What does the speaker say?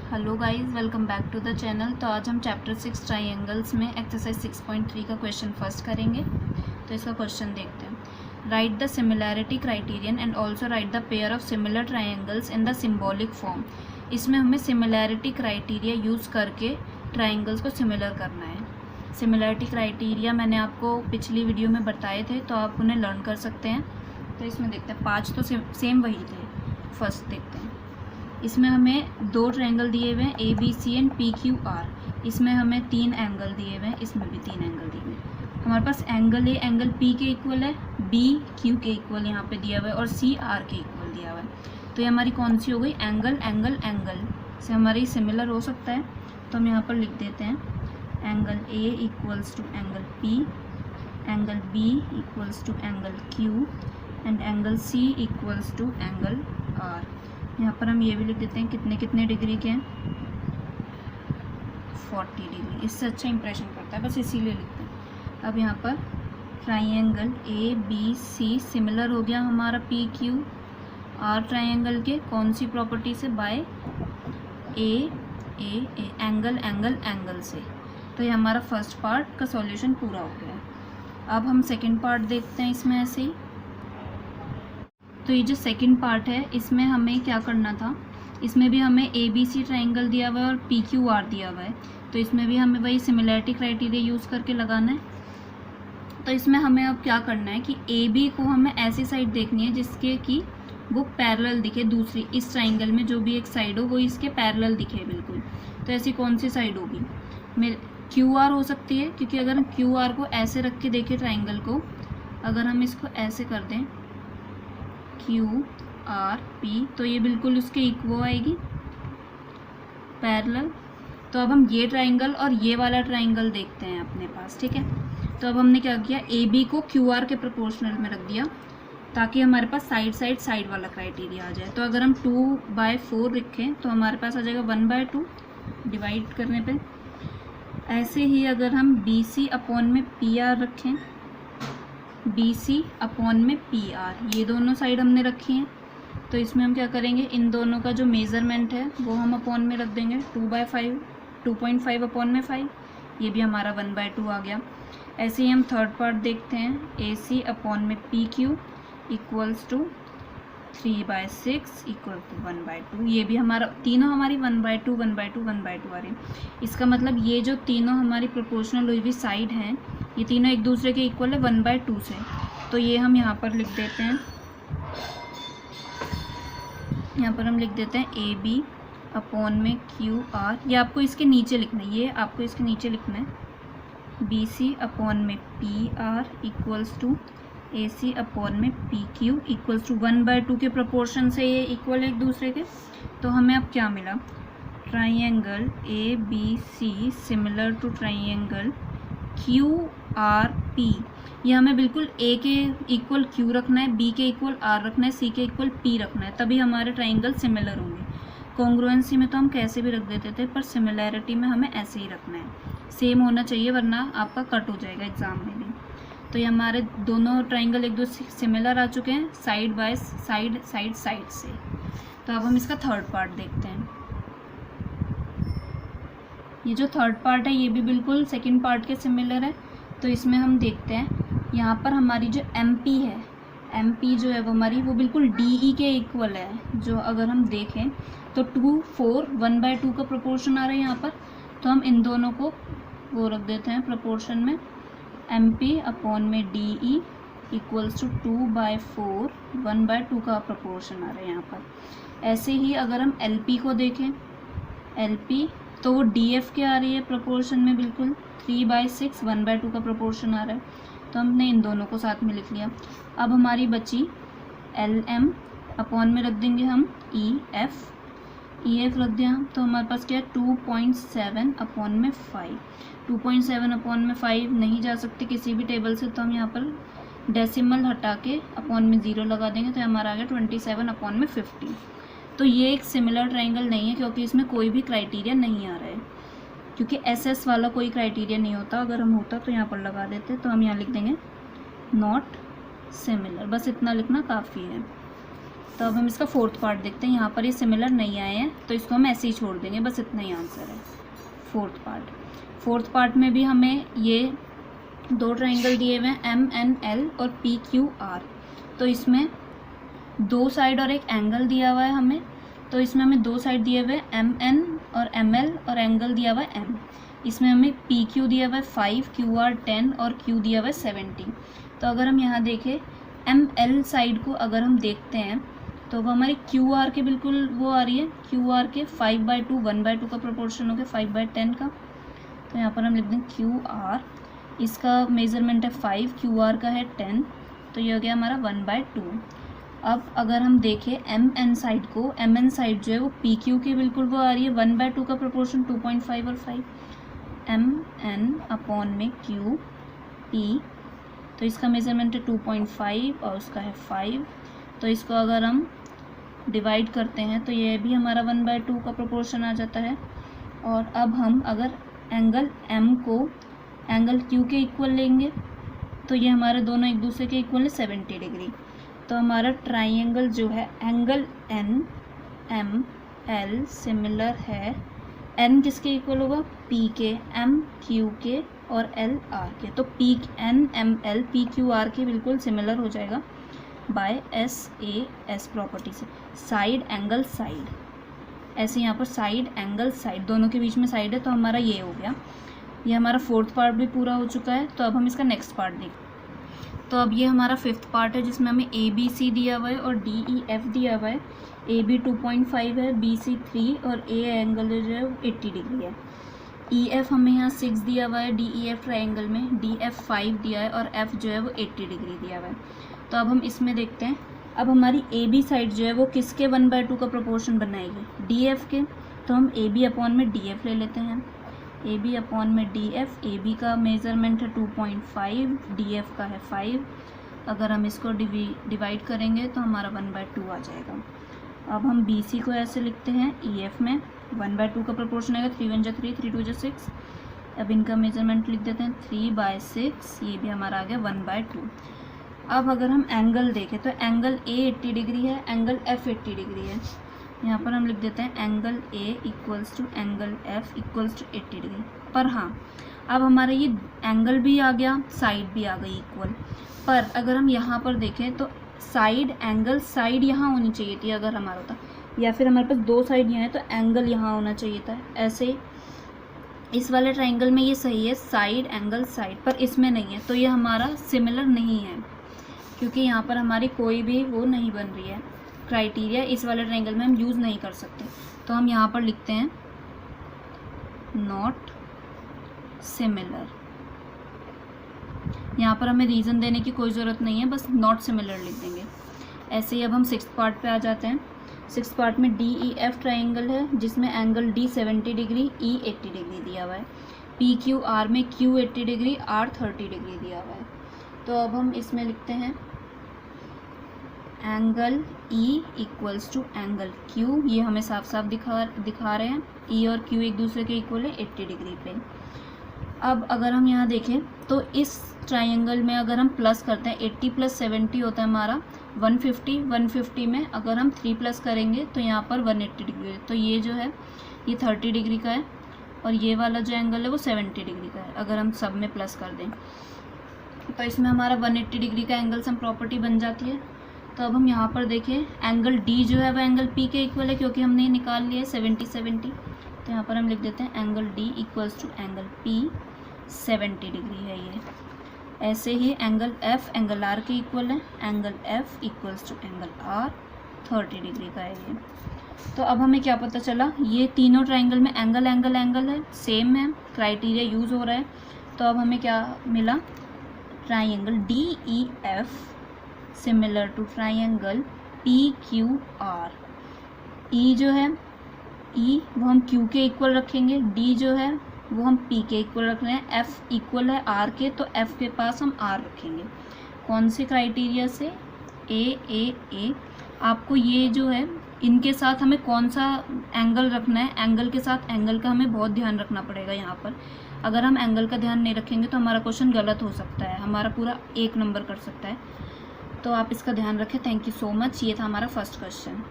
Hello guys, welcome back to the channel. तो आज हम चैप्टर 6 ट्राइंगल्स में एक्सरसाइज 6.3 का क्वेश्चन फर्स्ट करेंगे। तो इसका क्वेश्चन देखते हैं। Right the similarity criterion and also right the pair of similar triangles in the symbolic form. इसमें हमें सिमिलैरिटी क्राइटेरिया यूज़ करके ट्राइंगल्स को सिमिलर करना है। सिमिलैरिटी क्राइटेरिया मैंने आपको पिछली वीडियो में बताए थे, तो आप उन्हें लर्न कर सकते हैं। तो इसमें देखते हैं, 5 तो सेम वही थे। फर्स्ट देखते हैं, इसमें हमें 2 ट्रायंगल दिए हुए हैं, A B C and P Q R. इसमें हमें 3 एंगल दिए हुए हैं, इसमें भी 3 एंगल दिए हुए हैं। हमारे पास एंगल ए एंगल पी के इक्वल है, बी क्यू के इक्वल यहाँ पे दिया हुआ है और सी आर के इक्वल दिया हुआ है। तो ये हमारी कौन सी हो गई? एंगल एंगल एंगल से हमारी सिमिलर हो सकता है। तो हम यहाँ पर लिख देते हैं angle A equals to angle P, angle B equals to angle Q and angle C equals to angle R. यहाँ पर हम ये भी लिख देते हैं कितने कितने डिग्री के हैं, 40 डिग्री। इससे अच्छा इंप्रेशन पड़ता है, बस इसीलिए लिखते हैं। अब यहाँ पर triangle A B C similar हो गया हमारा पी क्यू आर ट्राइंगल के कौन सी प्रॉपर्टी से? By A angle angle angle से। तो ये हमारा फर्स्ट पार्ट का सॉल्यूशन पूरा हो गया है। अब हम सेकेंड पार्ट देखते हैं इसमें ऐसे ही। तो ये जो सेकंड पार्ट है, इसमें हमें क्या करना था? इसमें भी हमें ए बी सी ट्राइंगल दिया हुआ है और पी क्यू आर दिया हुआ है। तो इसमें भी हमें वही सिमिलैरिटी क्राइटेरिया यूज़ करके लगाना है। तो इसमें हमें अब क्या करना है कि ए बी को हमें ऐसी साइड देखनी है जिसके कि वो पैरेलल दिखे दूसरी, इस ट्राइंगल में जो भी एक साइड हो वो इसके पैरेलल दिखे बिल्कुल। तो ऐसी कौन सी साइड होगी? मेरे क्यू आर हो सकती है, क्योंकि अगर हम क्यू आर को ऐसे रख के देखें ट्राइंगल को, अगर हम इसको ऐसे कर दें क्यू आर पी, तो ये बिल्कुल उसके इक्वल आएगी, पैरेलल। तो अब हम ये ट्राइंगल और ये वाला ट्राइंगल देखते हैं अपने पास, ठीक है। तो अब हमने क्या किया, ए बी को क्यू आर के प्रोपोर्शनल में रख दिया ताकि हमारे पास साइड साइड साइड वाला क्राइटेरिया आ जाए। तो अगर हम 2/4 रखें तो हमारे पास आ जाएगा 1/2 डिवाइड करने पे। ऐसे ही अगर हम बी सी अपॉन में पी आर रखें, बी सी अपॉन में पी आर, ये दोनों साइड हमने रखी हैं। तो इसमें हम क्या करेंगे, इन दोनों का जो मेज़रमेंट है वो हम अपॉन में रख देंगे 2/5 अपॉन में 5, ये भी हमारा 1/2 आ गया। ऐसे ही हम थर्ड पार्ट देखते हैं, ए सी अपॉन में P Q equals to 3/6 equal to 1/2। ये भी हमारा तीनों हमारी 1/2 1/2 1/2 आ रही है। इसका मतलब ये जो तीनों हमारी प्रोपोर्शनल हुई हुई साइड हैं, ये तीनों एक दूसरे के इक्वल है 1/2 से। तो ये हम यहाँ पर लिख देते हैं, यहाँ पर हम लिख देते हैं ए बी अपॉन में क्यू आर। ये आपको इसके नीचे लिखना है, ये आपको इसके नीचे लिखना है, बी सी अपॉन में P R equals to A C upon में पी क्यू इक्वल्स टू 1/2 के प्रोपोर्शन से ये इक्वल है एक दूसरे के। तो हमें अब क्या मिला, triangle A B C similar to triangle Q R P. ये हमें बिल्कुल ए के इक्वल क्यू रखना है, बी के इक्वल आर रखना है, सी के इक्वल पी रखना है, तभी हमारे ट्राइंगल सिमिलर होंगे। कॉन्ग्रुएंसी में तो हम कैसे भी रख देते थे, पर सिमिलैरिटी में हमें ऐसे ही रखना है, सेम होना चाहिए, वरना आपका कट हो जाएगा एग्जाम में भी। तो ये हमारे दोनों ट्राइंगल एक दूसरे सिमिलर आ चुके हैं, side by side side side से। तो अब हम इसका थर्ड पार्ट देखते हैं। ये जो थर्ड पार्ट है ये भी बिल्कुल सेकंड पार्ट के सिमिलर है। तो इसमें हम देखते हैं, यहाँ पर हमारी जो एम पी है, एम पी जो है वो हमारी वो बिल्कुल डी ई के इक्वल है। जो अगर हम देखें तो 2/4 1/2 का प्रोपोर्शन आ रहा है यहाँ पर। तो हम इन दोनों को वो रख देते हैं प्रोपोर्शन में, एम पी अपॉन में डी ई इक्वल्स टू 2/4 1/2 का प्रोपोर्शन आ रहा है यहाँ पर। ऐसे ही अगर हम एल पी को देखें, एल पी तो वो डी एफ के आ रही है प्रोपोर्शन में, बिल्कुल 3/6 1/2 का प्रोपोर्शन आ रहा है। तो हमने इन दोनों को साथ में लिख लिया। अब हमारी बची एल एम अपॉन में रख देंगे हम ई एफ रख दिया हम। तो हमारे पास क्या है, 2.7 अपॉन में 5। 2.7 अपॉन में 5 नहीं जा सकते किसी भी टेबल से, तो हम यहाँ पर डेसिमल हटा के अपॉन में 0 लगा देंगे। तो हमारा आ गया 27 अपॉन में 50। तो ये एक सिमिलर ट्राइंगल नहीं है, क्योंकि इसमें कोई भी क्राइटेरिया नहीं आ रहा है, क्योंकि एसएस वाला कोई क्राइटेरिया नहीं होता। अगर हम होता तो यहाँ पर लगा देते। तो हम यहाँ लिख देंगे नॉट सिमिलर, बस इतना लिखना काफ़ी है। तो अब हम इसका फोर्थ पार्ट देखते हैं। यहाँ पर ये सिमिलर नहीं आए हैं तो इसको हम ऐसे ही छोड़ देंगे, बस इतना ही आंसर है फोर्थ पार्ट में भी हमें ये 2 ट्राइंगल दिए हुए हैं MNL और PQR। तो इसमें 2 साइड और एक एंगल दिया हुआ है हमें, तो इसमें हमें 2 साइड दिए हुए हैं MN और ML और एंगल दिया हुआ है M। इसमें हमें PQ दिया हुआ है 5, QR 10 और Q दिया हुआ है 70। तो अगर हम यहाँ देखें ML साइड को अगर हम देखते हैं तो वो हमारी QR के बिल्कुल वो आ रही है, QR के 5/2 1/2 का प्रोपोर्शन हो गया 5/10 का। तो यहाँ पर हम लिख दें QR, इसका मेज़रमेंट है 5, QR का है 10, तो ये हो गया हमारा 1/2। अब अगर हम देखें MN साइड को, MN साइड जो है वो PQ के बिल्कुल वो आ रही है 1/2 का प्रोपोर्शन 2.5 और 5, MN अपॉन में Q P, तो इसका मेज़रमेंट है 2.5 और उसका है 5। तो इसको अगर हम डिवाइड करते हैं तो ये भी हमारा 1/2 का प्रोपोर्शन आ जाता है। और अब हम अगर एंगल M को एंगल Q के इक्वल लेंगे तो ये हमारे दोनों एक दूसरे के इक्वल है 70 डिग्री। तो हमारा ट्राइंगल जो है एंगल NML सिमिलर है, N किसके इक्वल होगा, P के, M Q के और L R के। तो NML PQR के बिल्कुल सिमिलर हो जाएगा बाय SAS प्रॉपर्टी से, साइड एंगल साइड। ऐसे यहाँ पर साइड एंगल साइड, दोनों के बीच में साइड है, तो हमारा ये हो गया। ये हमारा फोर्थ पार्ट भी पूरा हो चुका है। तो अब हम इसका नेक्स्ट पार्ट देखें। तो अब ये हमारा फिफ्थ पार्ट है जिसमें हमें ABC दिया हुआ है और DEF दिया हुआ है। AB 2.5 है, BC 3 और A एंगल जो है 80 डिग्री है। EF हमें यहाँ 6 दिया हुआ है DEF ट्राइंगल में, DF 5 दिया है और F जो है वो 80 डिग्री दिया हुआ है। तो अब हम इसमें देखते हैं, अब हमारी AB साइड जो है वो किसके 1/2 का प्रोपोर्शन बनाएगी, DF के। तो हम AB अपॉन में DF ले लेते हैं, AB अपॉन में DF। AB का मेज़रमेंट है 2.5, DF का है 5। अगर हम इसको डिवाइड करेंगे तो हमारा 1/2 आ जाएगा। अब हम BC को ऐसे लिखते हैं, EF में 1/2 का प्रोपोर्शन आएगा, 3 1 जा 3, 3 2 जा 6। अब इनका मेज़रमेंट लिख देते हैं 3/6, ये भी हमारा आ गया 1/2। अब अगर हम एंगल देखें तो एंगल A 80 डिग्री है, एंगल F 80 डिग्री है। यहाँ पर हम लिख देते हैं angle A equals to angle F equals to 80 degree. पर हाँ, अब हमारा ये एंगल भी आ गया, साइड भी आ गई इक्वल। पर अगर हम यहाँ पर देखें तो साइड एंगल साइड यहाँ होनी चाहिए थी अगर हमारा होता, या फिर हमारे पास 2 साइड यहाँ है तो एंगल यहाँ होना चाहिए था। ऐसे इस वाले ट्राइंगल में ये सही है, साइड एंगल साइड, पर इसमें नहीं है, तो ये हमारा सिमिलर नहीं है क्योंकि यहाँ पर हमारी कोई भी वो नहीं बन रही है, क्राइटेरिया इस वाले ट्राइंगल में हम यूज़ नहीं कर सकते। तो हम यहाँ पर लिखते हैं नॉट सिमिलर। यहाँ पर हमें रीज़न देने की कोई ज़रूरत नहीं है, बस नॉट सिमिलर लिख देंगे। ऐसे ही अब हम 6th पार्ट पे आ जाते हैं। 6th पार्ट में DEF ट्राइंगल है जिसमें angle D 70 degree, E 80 degree दिया हुआ है। PQR में Q 80 डिग्री, R 30 डिग्री दिया हुआ है। तो अब हम इसमें लिखते हैं angle E equals to angle Q, ये हमें साफ साफ दिखा रहे हैं। E और Q एक दूसरे के इक्वल है 80 डिग्री पे। अब अगर हम यहाँ देखें तो इस ट्राइंगल में अगर हम प्लस करते हैं 80 + 70 होता है हमारा 150। 150 में अगर हम 3 प्लस करेंगे तो यहाँ पर 180 डिग्री है। तो ये जो है ये 30 डिग्री का है और ये वाला जो एंगल है वो 70 डिग्री का है अगर हम सब में प्लस कर दें। तो इसमें हमारा 180 डिग्री का एंगल सम प्रॉपर्टी बन जाती है। तो अब हम यहाँ पर देखें एंगल D जो है वो एंगल P के इक्वल है क्योंकि हमने निकाल लिया है 70 70। तो यहाँ पर हम लिख देते हैं angle D equals to angle P 70 degree है ये। ऐसे ही एंगल F एंगल R के इक्वल है, angle F equals to angle R 30 degree का है ये। तो अब हमें क्या पता चला, ये तीनों ट्राइंगल में एंगल एंगल एंगल है, सेम है, क्राइटेरिया यूज़ हो रहा है। तो अब हमें क्या मिला, triangle DEF similar to triangle PQR। E जो है E वो हम Q के इक्वल रखेंगे, D जो है वो हम P के इक्वल रख रहे हैं, F इक्वल है R के तो F के पास हम R रखेंगे। कौन से क्राइटेरिया से, A आपको ये जो है इनके साथ हमें कौन सा एंगल रखना है, एंगल के साथ एंगल का हमें बहुत ध्यान रखना पड़ेगा यहाँ पर। अगर हम एंगल का ध्यान नहीं रखेंगे तो हमारा क्वेश्चन गलत हो सकता है, हमारा पूरा 1 नंबर कर सकता है। तो आप इसका ध्यान रखें। Thank you so much. ये था हमारा फर्स्ट क्वेश्चन।